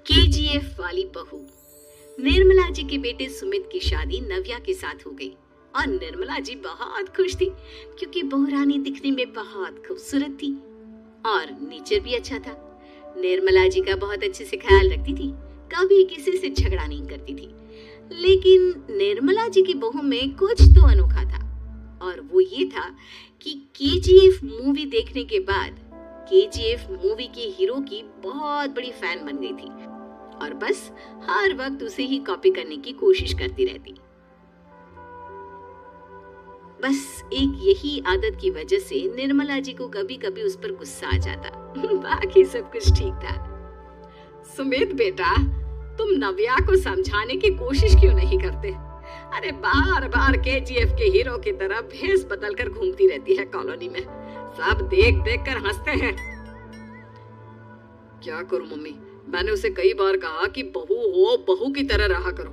KGF वाली बहू। निर्मला जी के बेटे सुमित की शादी नव्या के साथ हो गई और निर्मला जी बहुत खुश थी क्योंकि बहू रानी दिखने में बहुत खूबसूरत थी और नेचर भी अच्छा था। निर्मला जी का बहुत अच्छे से ख्याल रखती थी, कभी किसी से झगड़ा नहीं करती थी। लेकिन निर्मला जी की बहू में कुछ तो अनोखा था और वो ये था कि केजीएफ मूवी देखने के बाद केजीएफ मूवी के हीरो की बहुत बड़ी फैन बन गई थी और बस हर वक्त उसे ही कॉपी करने की कोशिश करती रहती। बस एक यही आदत की वजह से निर्मला जी को कभी कभी उस पर गुस्सा आ जाता। बाकी सब कुछ ठीक था। सुमित बेटा, तुम नव्या को समझाने की कोशिश क्यों नहीं करते? अरे बार बार केजीएफ के हीरो की तरह भेष बदलकर घूमती रहती है कॉलोनी में, सब देख देख कर हंसते हैं। क्या करूं मम्मी, मैंने उसे कई बार कहा कि बहू हो, बहू की तरह रहा करो,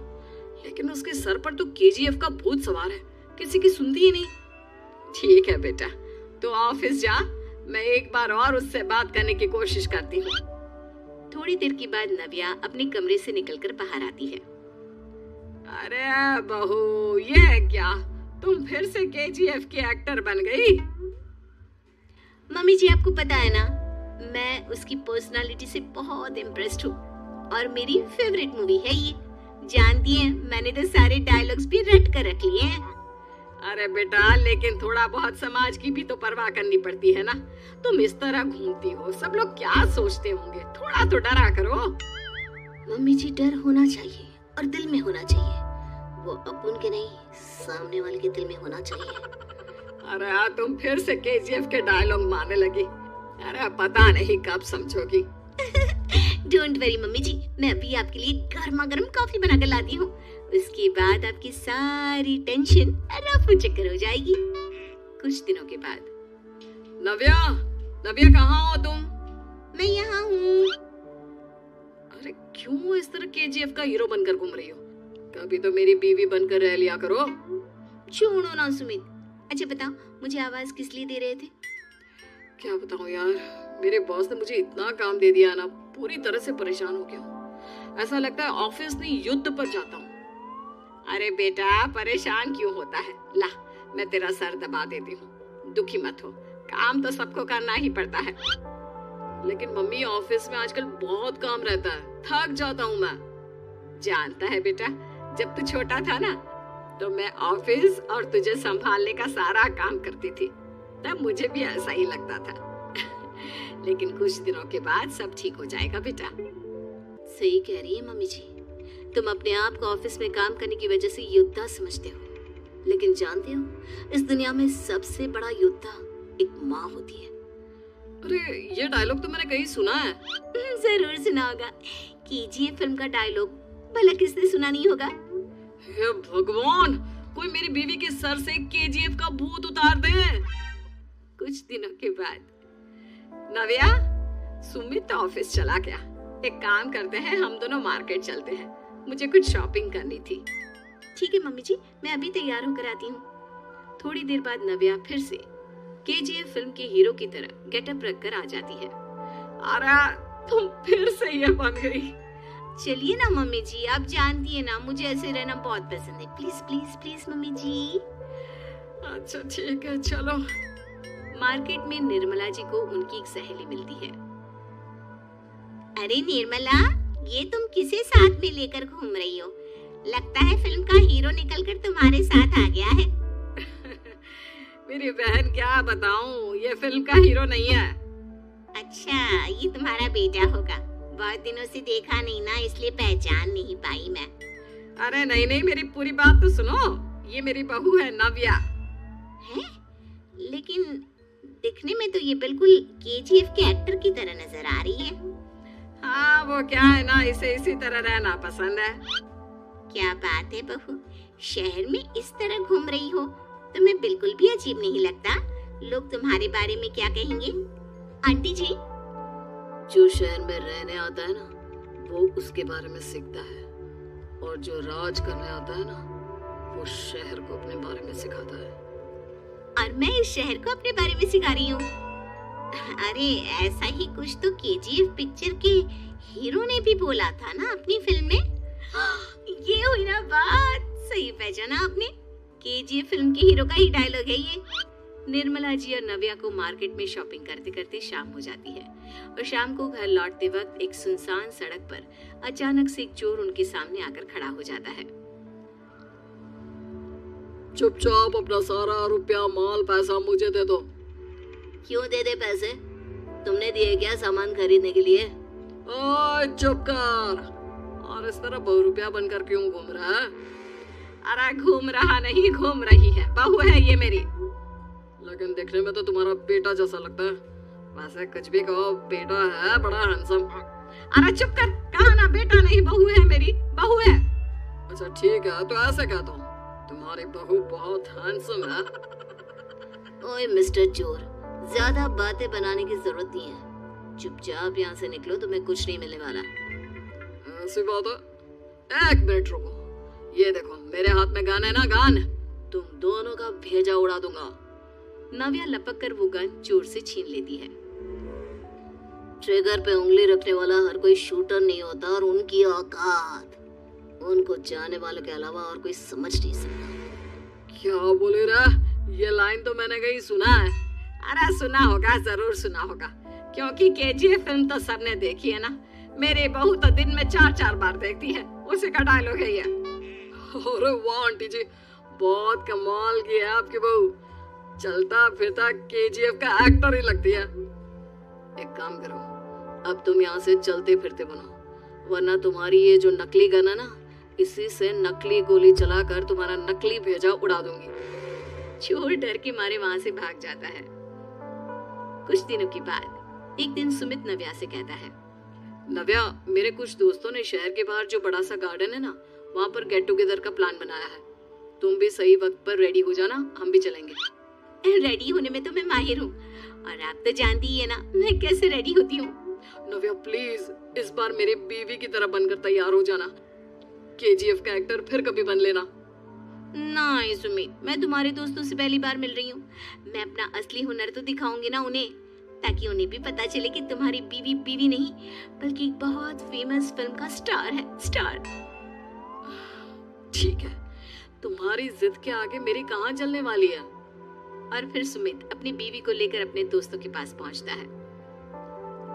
लेकिन उसके सर पर तो केजीएफ का भूत सवार है, किसी की सुनती ही नहीं। ठीक है बेटा, तो ऑफिस जा, मैं एक बार और उससे बात करने की कोशिश करती हूँ। थोड़ी देर के बाद नव्या अपने कमरे से निकलकर बाहर आती है। अरे बहू, ये क्या, तुम फिर से केजीएफ की एक्टर बन गई? मम्मी जी, आपको पता है ना, मैं उसकी पर्सनालिटी से बहुत इम्प्रेस्ड हूँ और मेरी फेवरेट मूवी है ये। जानती हैं, मैंने तो सारे डायलॉग्स भी रट कर रख लिए हैं। अरे बेटा, लेकिन थोड़ा बहुत समाज की भी तो परवाह करनी पड़ती है ना। तुम इस तरह घूमती हो, सब लोग क्या सोचते होंगे, थोड़ा तो डरा करो। मम्मी जी, डर होना चाहिए और दिल में होना चाहिए, वो अपन के नहीं, सामने वाले के दिल में होना चाहिए। अरे तुम फिर से केजीएफ के डायलॉग मारने लगी। अरे पता नहीं कब समझोगी। डोंट वरी मम्मी जी, मैं अभी आपके लिए गर्मा गर्म कॉफी बनाकर लाती हूँ। उसके बाद आपकी सारी टेंशन रफू चक्कर हो जाएगी। कुछ दिनों के बाद। नव्या, नव्या कहाँ हो तुम? मैं यहाँ हूँ। अरे क्यों इस तरह केजीएफ का हीरो बनकर घूम रही हो? कभी तो मेरी बीवी बनकर रह लिया करो। छोड़ो ना सुमित। अच्छा बताओ, मुझे आवाज किस लिए दे रहे थे? क्या बताऊं यार, मेरे बॉस ने मुझे इतना काम दे दिया ना, पूरी तरह से परेशान हो गया हूँ। ऐसा लगता है ऑफिस नहीं युद्ध पर जाता हूँ। अरे बेटा, परेशान क्यों होता है? ला, मैं तेरा सर दबा देती हूँ, दुखी मत हो, काम तो सबको करना ही पड़ता है। लेकिन मम्मी, ऑफिस में आजकल बहुत काम रहता है, थक जाता हूँ मैं। जानता है बेटा, जब तू छोटा था ना, तो मैं ऑफिस और तुझे संभालने का सारा काम करती थी, तब मुझे भी ऐसा ही लगता था। लेकिन कुछ दिनों के बाद सब ठीक हो जाएगा बेटा। सही कह रही है मम्मी जी, तुम अपने आप को ऑफिस में काम करने की वजह से योद्धा समझते हो, लेकिन जानते हो, इस दुनिया में सबसे बड़ा योद्धा एक माँ होती है। अरे ये डायलॉग तो मैंने कहीं सुना है। जरूर सुना होगा, केजीएफ फिल्म का डायलॉग, भला किसने सुना नहीं होगा? हे भगवान, कोई मेरी बीवी के सर से केजीएफ का भूत उतार दे। कुछ दिनों के बाद। नव्या, सुमित ऑफिस चला गया, एक काम करते हैं, हम दोनों मार्केट चलते हैं, मुझे कुछ शॉपिंग करनी थी। ठीक है मम्मी जी, मैं अभी तैयार होकर आती हूँ। थोड़ी देर बाद नव्या फिर से केजीएफ फिल्म के हीरो की तरह गेटअप रखकर आ जाती है। अरे तुम फिर से ये बन गई। चलिए ना मम्मी जी, आप जानती है ना, मुझे ऐसे रहना बहुत पसंद है। प्लीज प्लीज प्लीज मम्मी जी। अच्छा ठीक है, चलो। मार्केट में निर्मला जी को उनकी एक सहेली मिलती है। अरे निर्मला, ये तुम किसे साथ में लेकर घूम रही हो? लगता है फिल्म का हीरो निकलकर तुम्हारे साथ आ गया है। मेरी बहन, क्या बताऊं, ये फिल्म का हीरो नहीं है। अच्छा, ये तुम्हारा बेटा होगा, बहुत दिनों से देखा नहीं ना, इसलिए पहचान नहीं पाई मैं। अरे नहीं नहीं, मेरी पूरी बात तो सुनो, ये मेरी बहू है नव्या। है? लेकिन दिखने में तो ये बिल्कुल केजीएफ के एक्टर की तरह नजर आ रही है। हाँ, वो क्या है ना, इसे इसी तरह रहना पसंद है। क्या बात है बहू, शहर में इस तरह घूम रही हो, तुम्हें बिल्कुल भी अजीब नहीं लगता? लोग तुम्हारे बारे में क्या कहेंगे? आंटी जी, जो शहर में रहने आता है ना, वो उसके बारे में सीखता है, और जो राज करने आता है ना, वो शहर को अपने बारे में सिखाता है। और मैं इस शहर को अपने बारे में सिखा रही हूँ। अरे ऐसा ही कुछ तो केजीएफ पिक्चर के हीरो ने भी बोला था ना अपनी फिल्म में। ये हुई ना बात, सही पहचाना आपने। केजीएफ फिल्म के हीरो का ही डायलॉग है ये। निर्मला जी और नव्या को मार्केट में शॉपिंग करते करते शाम हो जाती है और शाम को घर लौटते वक्त एक सुनसान सड़क पर अचानक से एक चोर उनके सामने आकर खड़ा हो जाता है। चुपचाप अपना सारा रुपया माल पैसा मुझे दे दो। क्यों दे दे पैसे? तुमने दिए क्या सामान खरीदने के लिए? ओए चुप कर। और इस तरह बहुरूपिया बनकर क्यों घूम रहा है? अरे घूम रहा नहीं, घूम रही है, बहू है ये मेरी। लेकिन देखने में तो तुम्हारा बेटा जैसा लगता है। वैसे कुछ भी कहो, बेटा है बड़ा हैंडसम। अरे चुप कर, कहा ना बेटा नहीं बहू है मेरी, बहू है। अच्छा ठीक है, तो ऐसे कहता हूँ, तुम्हारी बहू बहुत हैंडसम है। ओए मिस्टर चोर, ज्यादा बातें बनाने की जरूरत नहीं है। चुपचाप यहाँ से निकलो, तुम्हें कुछ नहीं मिलने वाला। ऐसी बात है? एक मिनट रुको, ये देखो मेरे हाथ में गन है ना, गन। तुम दोनों का भेजा उड़ा दूंगा। नव्या लपक कर वो गन चोर से छीन लेती है। ट्रिगर पे उंगली रखने वाला हर कोई शूटर नहीं होता, और उनकी औकात उनको जाने वालों के अलावा और कोई समझ नहीं सकता। क्या बोले रे? ये लाइन तो मैंने कहीं सुना है। अरे सुना होगा, जरूर सुना होगा, क्योंकि केजीएफ फिल्म तो सबने देखी है ना। मेरी बहू तो दिन में 4-4 बार देखती है, उसी का डायलॉग है ये। अरे वाह आंटी जी, बहुत कमाल की है आपकी बहू। चलता फिरता केजीएफ का एक्टर ही लगती है। एक काम करो, अब तुम यहाँ से चलते फिरते बनो, वरना तुम्हारी ये जो नकली गन है ना, इसी से नकली गोली चलाकर तुम्हारा नकली भेजा उड़ा दूंगी। चोर डर के मारे वहां से भाग जाता है। कुछ दिनों के बाद एक दिन सुमित नव्या से कहता है, नव्या, मेरे कुछ दोस्तों ने शहर के बाहर जो बड़ा सा गार्डन है ना, वहाँ पर गेट टुगेदर का प्लान बनाया है। तुम भी सही वक्त पर रेडी हो जाना, हम भी चलेंगे। रेडी होने में तो मैं माहिर हूँ, और आप तो जानती ही है ना मैं कैसे रेडी होती हूँ। नव्या प्लीज, इस बार मेरी बीवी की तरह बनकर तैयार हो जाना। केजीएफ का एक्टर फिर कभी बन लेना। नहीं सुमित, मैं तुम्हारे दोस्तों से पहली बार मिल रही हूँ। मैं अपना असली हुनर तो दिखाऊंगी ना उन्हें, ताकि उन्हें भी पता चले कि तुम्हारी बीवी बीवी नहीं, बल्कि एक बहुत फेमस फिल्म का स्टार है, स्टार। ठीक है, तुम्हारी जिद के आगे मेरी कहाँ चलने वाली है। और फिर सुमित अपनी बीवी को लेकर अपने दोस्तों के पास पहुंचता है।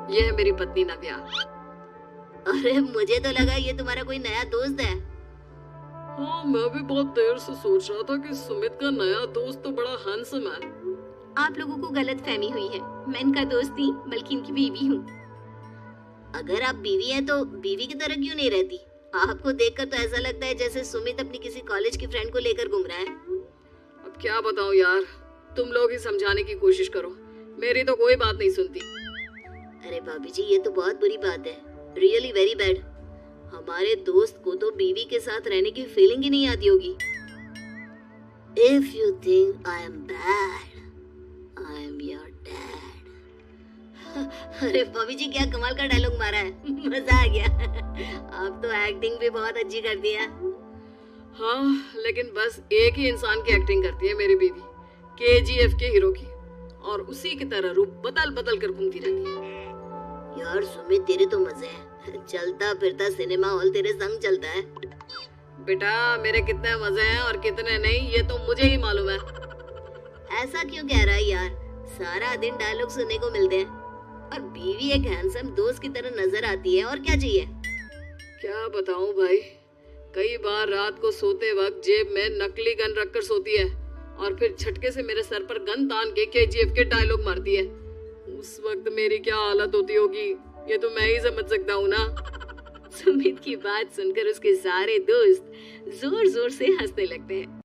ये है मेरी पत्नी नव्या। अरे मुझे तो लगा ये तुम्हारा कोई नया दोस्त है। हाँ, मैं भी बहुत देर से सोच रहा था कि सुमित का नया दोस्त तो बड़ा हैंडसम है। आप लोगों को गलत फहमी हुई है, मैं इनका दोस्त नहीं बल्कि इनकी बीवी हूँ। अगर आप बीवी हैं तो बीवी की तरह क्यों नहीं रहती? आपको देखकर तो ऐसा लगता है जैसे सुमित अपनी किसी कॉलेज की फ्रेंड को लेकर घूम रहा है। अब क्या बताऊं यार, तुम लोग ही समझाने की कोशिश करो, मेरी तो कोई बात नहीं सुनती। अरे भाभी जी, ये तो बहुत बुरी बात है, रियली वेरी बैड। हमारे दोस्त को तो बीवी के साथ रहने की फीलिंग ही नहीं आती होगी। If you think I am bad, I am your dad. अरे भाभी जी, क्या कमाल का डायलॉग मारा है, मजा आ गया। आप तो एक्टिंग भी बहुत अच्छी करती है। हाँ, लेकिन बस एक ही इंसान की एक्टिंग करती है मेरी बीवी, केजीएफ के हीरो की, और उसी की तरह रूप बदल बदल कर घूमती रहती है। यार सुमित, तेरे तो मजे हैं, चलता फिरता सिनेमा हॉल तेरे संग चलता है। बेटा, मेरे कितने मजे हैं और कितने नहीं ये तो मुझे ही मालूम है। ऐसा क्यों कह रहा है यार, सारा दिन डायलॉग सुनने को मिलते हैं, और बीवी एक हैंडसम दोस्त की तरह नजर आती है, और क्या चाहिए। क्या बताऊं भाई, कई बार रात को सोते वक्त जेब में नकली गन रखकर सोती है, और फिर झटके से मेरे सर पर गन तान के केजीएफ के डायलॉग मारती है। उस वक्त मेरी क्या हालत होती होगी, ये तो मैं ही समझ सकता हूँ ना। सुमित की बात सुनकर उसके सारे दोस्त जोर जोर से हंसने लगते हैं।